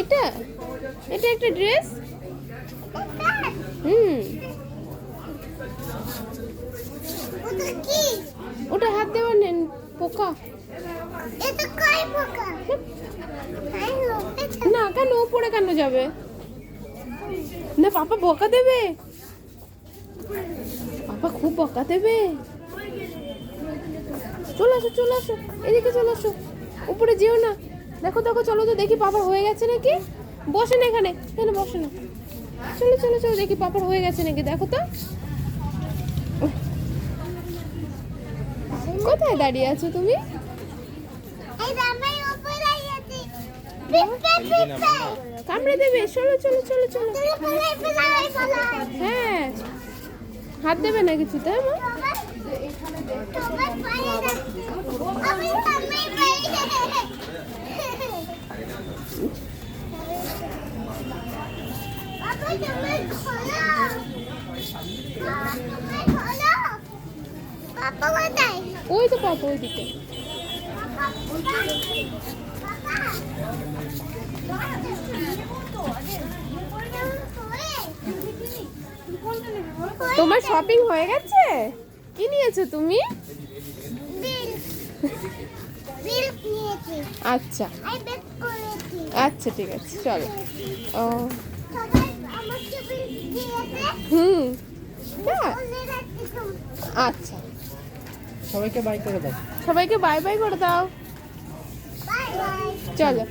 এটা এটা একটা ড্রেস। হুম, ওটা হাত দেওয়ার নেন, পোকা। না কেন, পড়ে কেন যাবে? না পাপা বকা দেবে, পাপা খুব বকা দেবে। চলে আসো চলে আসো, এদিকে চলে আসো, উপরে যেও না। দেখো দেখো, চলো তো দেখি পাপার হয়ে গেছে নাকি। বসে না এখানে, এখানে বসে না। চলো চলো চলো, দেখি পাপার হয়ে গেছে নাকি, দেখো তো। কোথায় দাঁড়িয়ে আছো তুমি? কামড়ে দেবে, চলো চলো চলো চলো। হ্যাঁ, হাত দেবে না কিছুতে। ওই তো পাপা ওইদিকে। তোমার শপিং হয়ে গেছে? কি নিয়েছো তুমি? আচ্ছা আচ্ছা, ঠিক আছে, চলো। ও হুম, আচ্ছা, সবাইকে বাই করে দাও। সবাইকে বাই বাই করে দাও। চলো।